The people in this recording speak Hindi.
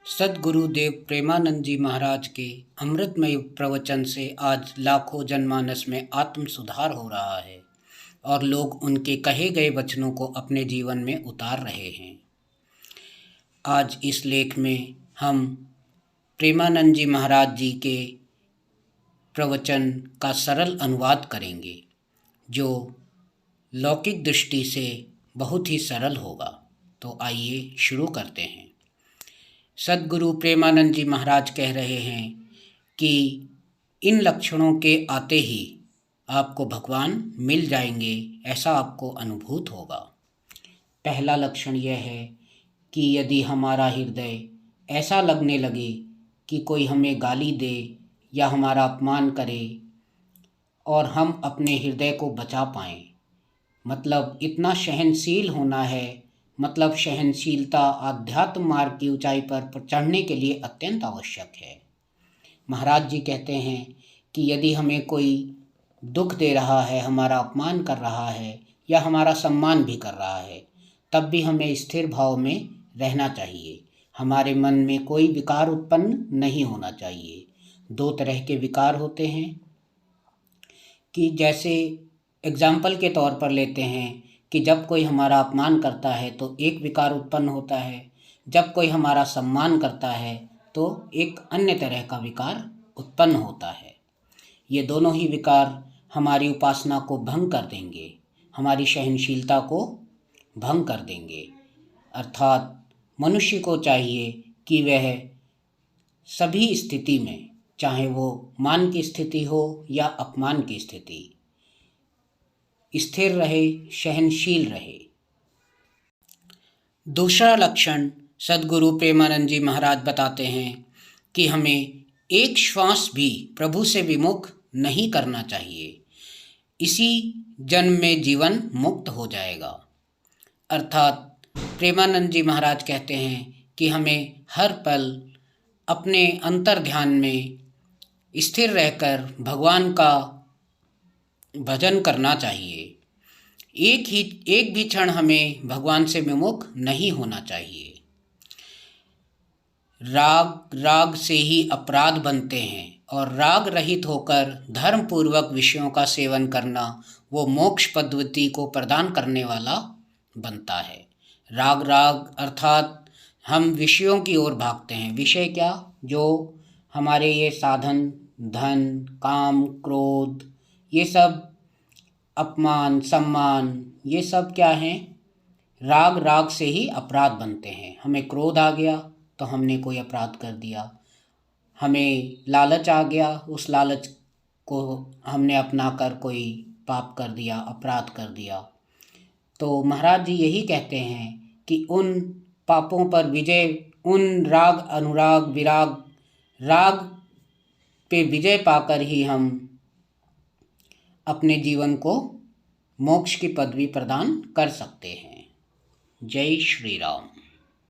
सद्गुरुदेव प्रेमानंद जी महाराज के अमृतमय प्रवचन से आज लाखों जनमानस में आत्म सुधार हो रहा है और लोग उनके कहे गए वचनों को अपने जीवन में उतार रहे हैं। आज इस लेख में हम प्रेमानंद जी महाराज जी के प्रवचन का सरल अनुवाद करेंगे, जो लौकिक दृष्टि से बहुत ही सरल होगा। तो आइए शुरू करते हैं। सद्गुरु प्रेमानंद जी महाराज कह रहे हैं कि इन लक्षणों के आते ही आपको भगवान मिल जाएंगे, ऐसा आपको अनुभूत होगा। पहला लक्षण यह है कि यदि हमारा हृदय ऐसा लगने लगे कि कोई हमें गाली दे या हमारा अपमान करे और हम अपने हृदय को बचा पाएं, मतलब इतना सहनशील होना है। मतलब सहनशीलता आध्यात्म मार्ग की ऊंचाई पर चढ़ने के लिए अत्यंत आवश्यक है। महाराज जी कहते हैं कि यदि हमें कोई दुख दे रहा है, हमारा अपमान कर रहा है या हमारा सम्मान भी कर रहा है, तब भी हमें स्थिर भाव में रहना चाहिए। हमारे मन में कोई विकार उत्पन्न नहीं होना चाहिए। दो तरह के विकार होते हैं कि जैसे एग्जाम्पल के तौर पर लेते हैं कि जब कोई हमारा अपमान करता है तो एक विकार उत्पन्न होता है, जब कोई हमारा सम्मान करता है तो एक अन्य तरह का विकार उत्पन्न होता है। ये दोनों ही विकार हमारी उपासना को भंग कर देंगे, हमारी सहनशीलता को भंग कर देंगे। अर्थात मनुष्य को चाहिए कि वह सभी स्थिति में, चाहे वो मान की स्थिति हो या अपमान की स्थिति, स्थिर रहे, सहनशील रहे। दूसरा लक्षण सद्गुरु प्रेमानंद जी महाराज बताते हैं कि हमें एक श्वास भी प्रभु से विमुख नहीं करना चाहिए। इसी जन्म में जीवन मुक्त हो जाएगा। अर्थात प्रेमानंद जी महाराज कहते हैं कि हमें हर पल अपने अंतर ध्यान में स्थिर रहकर भगवान का भजन करना चाहिए। एक भी क्षण हमें भगवान से विमुख नहीं होना चाहिए। राग से ही अपराध बनते हैं और राग रहित होकर धर्म पूर्वक विषयों का सेवन करना वो मोक्ष पद्धति को प्रदान करने वाला बनता है। राग अर्थात हम विषयों की ओर भागते हैं। विषय क्या? जो हमारे ये साधन, धन, काम, क्रोध, ये सब अपमान, सम्मान, ये सब क्या हैं? राग से ही अपराध बनते हैं। हमें क्रोध आ गया तो हमने कोई अपराध कर दिया, हमें लालच आ गया, उस लालच को हमने अपनाकर कोई पाप कर दिया, अपराध कर दिया। तो महाराज जी यही कहते हैं कि उन पापों पर विजय, उन राग, अनुराग, विराग, राग पे विजय पाकर ही हम अपने जीवन को मोक्ष की पदवी प्रदान कर सकते हैं। जय श्री राम।